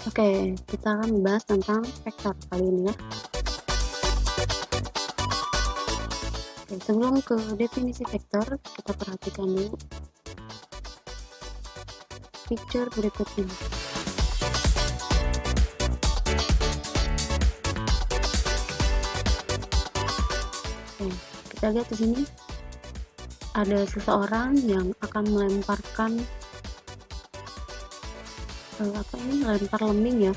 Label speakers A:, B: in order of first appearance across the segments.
A: Oke, kita akan membahas tentang vektor kali ini ya. Oke, sebelum ke definisi vektor, kita perhatikan dulu picture berikut ini. Oke, kita lihat di sini ada seseorang yang akan melemparkan lempar lembing ya.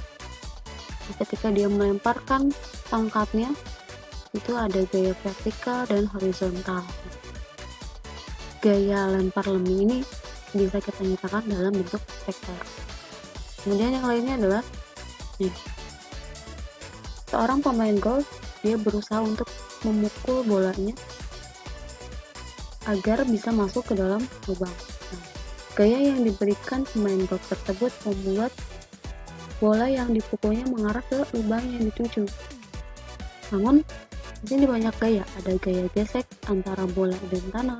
A: Ketika dia melemparkan tongkatnya, itu ada gaya vertikal dan horizontal. Gaya lempar lembing ini bisa kita nyatakan dalam bentuk vektor. Kemudian yang lainnya adalah seorang pemain golf, dia berusaha untuk memukul bolanya agar bisa masuk ke dalam lubang. Gaya yang diberikan pemain golf tersebut membuat bola yang dipukulnya mengarah ke lubang yang dituju. Namun, di sini banyak gaya. Ada gaya gesek antara bola dan tanah.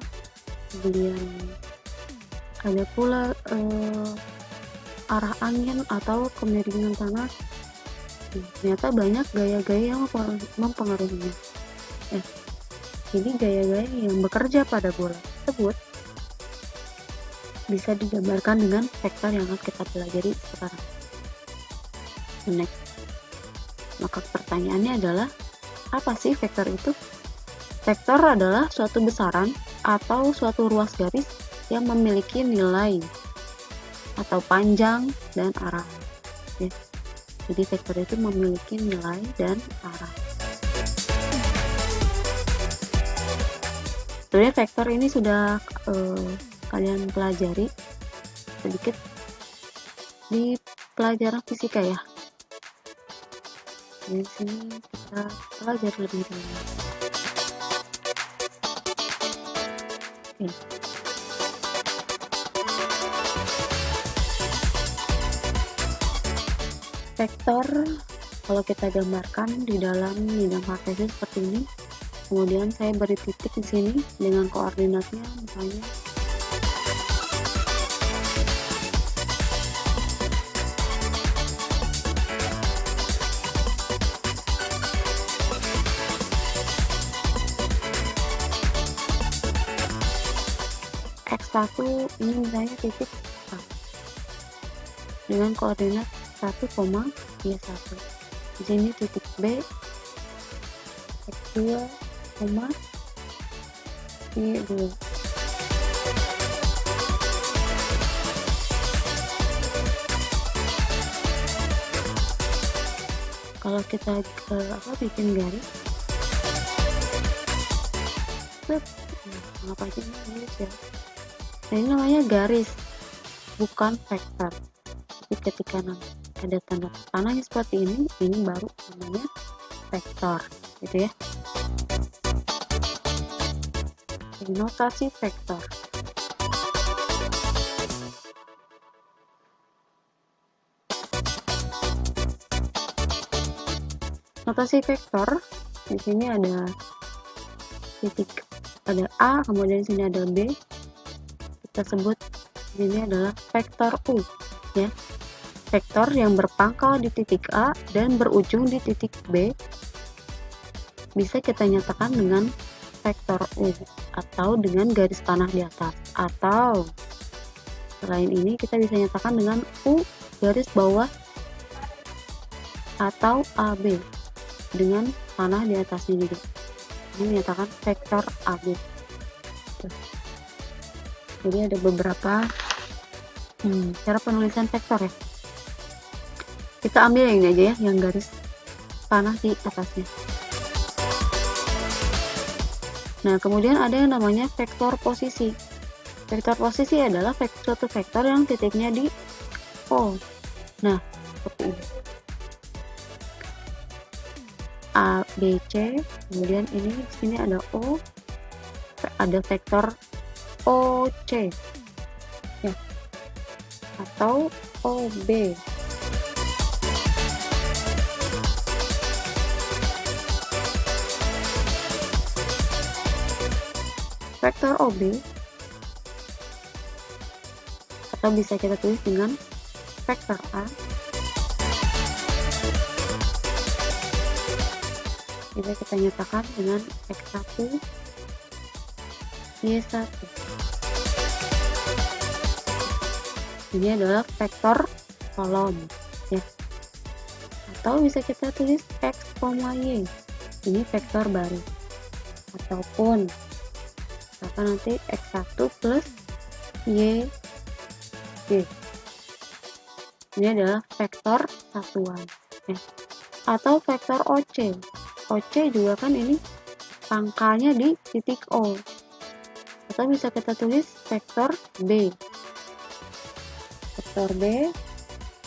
A: Kemudian ada pula arah angin atau kemiringan tanah. Ternyata banyak gaya-gaya yang mempengaruhinya. Jadi gaya-gaya yang bekerja pada bola tersebut bisa digambarkan dengan vektor yang akan kita pelajari sekarang. Next. Maka pertanyaannya adalah, apa sih vektor itu? Vektor adalah suatu besaran atau suatu ruas garis yang memiliki nilai atau panjang dan arah. Ya. Jadi vektor itu memiliki nilai dan arah. Sebenarnya vektor ini sudah kalian pelajari sedikit di pelajaran fisika ya. Di sini kita pelajari lebih dulu. Vektor kalau kita gambarkan di dalam bidang kartesian seperti ini. Kemudian saya beri titik di sini dengan koordinatnya, misalnya X1 ini misalnya titik A dengan koordinat 1,1. Di sini titik B, X2, Y2. Kalau kita bikin garis, apa aja garis ya? Nah, ini namanya garis, bukan vektor. Jadi ketika ada tanda panahnya seperti ini baru namanya vektor, gitu ya. Notasi vektor. Notasi vektor di sini ada titik, ada A, kemudian di sini ada B. Kita sebut ini adalah vektor U, ya. Vektor yang berpangkal di titik A dan berujung di titik B bisa kita nyatakan dengan vektor U atau dengan garis panah di atas, atau selain ini kita bisa nyatakan dengan U garis bawah atau AB dengan panah di atasnya juga. Ini menyatakan vektor AB. Jadi ada beberapa cara penulisan vektor ya. Kita ambil yang ini aja ya, yang garis panah di atasnya. Nah, kemudian ada yang namanya vektor posisi. Vektor posisi adalah suatu vektor yang titiknya di O. Nah, seperti ini. A, B, C, kemudian ini di sini ada O, ada vektor OC, ya, atau OB. Vektor OB atau bisa kita tulis dengan vektor A bisa kita nyatakan dengan X1 Y1. Ini adalah vektor kolom ya. Atau bisa kita tulis X, Y. Ini vektor baris. Ataupun misalkan nanti X1 plus Y B. Ini adalah vektor satuan ya. Atau vektor OC. OC juga kan ini pangkalnya di titik O. Atau bisa kita tulis vektor B. Vektor B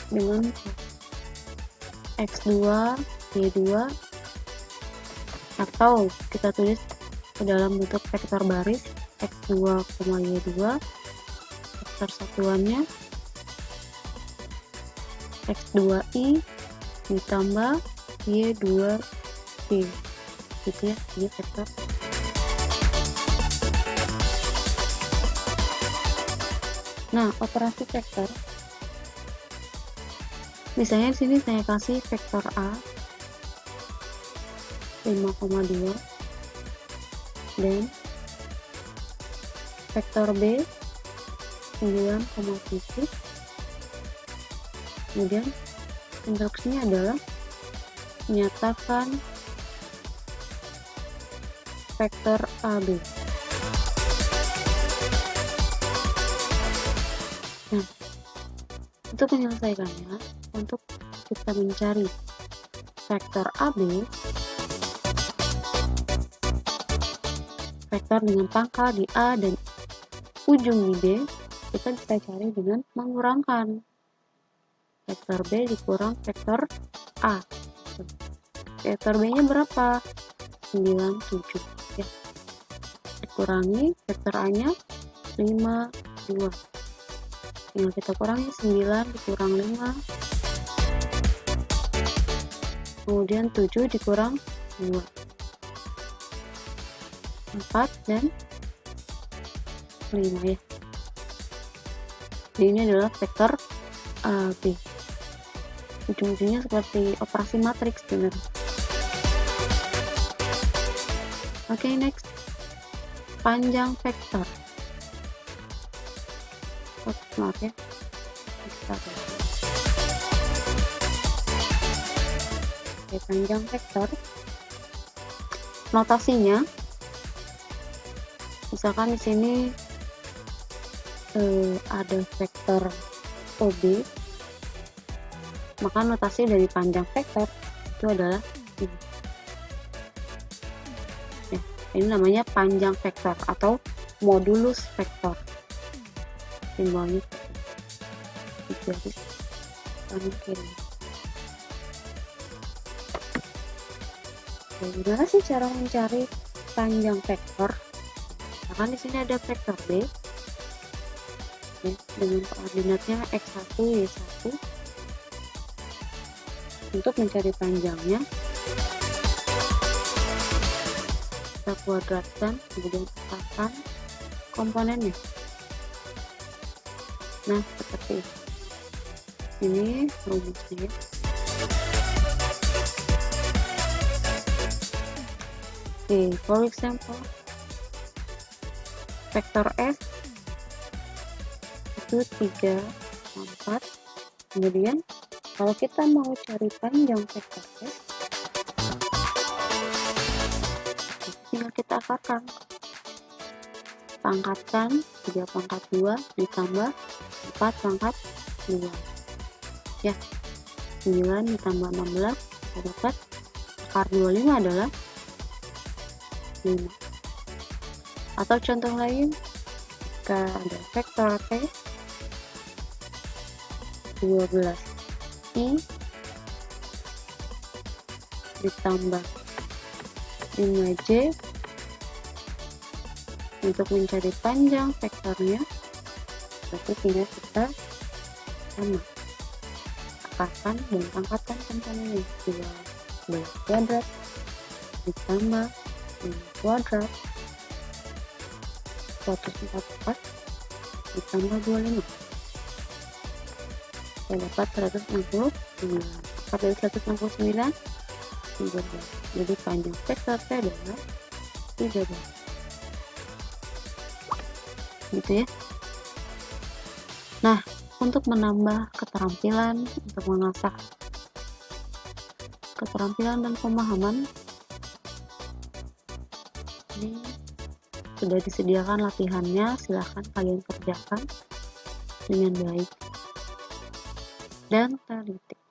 A: dengan X2, Y2, atau kita tulis ke dalam bentuk vektor baris X2, Y2, vektor satuannya X2I ditambah Y2B, gitu ya, ini vektor. Nah, operasi vektor, misalnya di sini saya kasih vektor A 5,2 dan vektor B 9,7. Kemudian instruksinya adalah menyatakan vektor AB. Nah, untuk menyelesaikannya, untuk kita mencari vektor AB, vektor dengan pangkal di A dan ujung di B, kita bisa cari dengan mengurangkan vektor B dikurang vektor A. Vektor B nya berapa? 97 ya. Dikurangi vektor A nya 52. Tinggal kita kurangi 9 dikurang 5. Kemudian 7 dikurang 2. 4 dan 5 ya. Jadi ini adalah vektor AB. Ujung-ujungnya seperti operasi matriks benar. Oke, next. Panjang vektor. Maaf ya. Oke, panjang vektor. Notasinya, misalkan di sini ada vektor OB, maka notasi dari panjang vektor itu adalah ini. Ya, ini namanya panjang vektor atau modulus vektor. Simbolnya di garis kanan kiri. Gimana sih cara mencari panjang vektor? Misalkan di sini ada vektor B ya, dengan koordinatnya X1, Y1. Untuk mencari panjangnya, kita kuadratkan, kemudian petakan komponennya. Nah, seperti ini rumusnya. Oke, for example, vektor S itu 3, 4. Kemudian kalau kita mau cari panjang vektor S, tinggal kita akarkan. Pangkatkan 3 pangkat 2 ditambah 4 pangkat 2 ya, 9 ditambah 16 kita dapat akar 25 adalah 5. Atau contoh lain, jika ada vektor T 12I ditambah 5J, untuk mencari panjang vektornya berarti tinggal kita sama akarkan dan pangkatkan komponennya. 12 kuadrat ditambah 5 kuadrat 144 ditambah 25, saya dapat 169. Akar dari 169 13. Jadi panjang vektor T adalah 13. Gitu ya. Nah, untuk menambah keterampilan untuk mengasah keterampilan dan pemahaman, ini sudah disediakan latihannya, silahkan kalian kerjakan dengan baik dan teliti.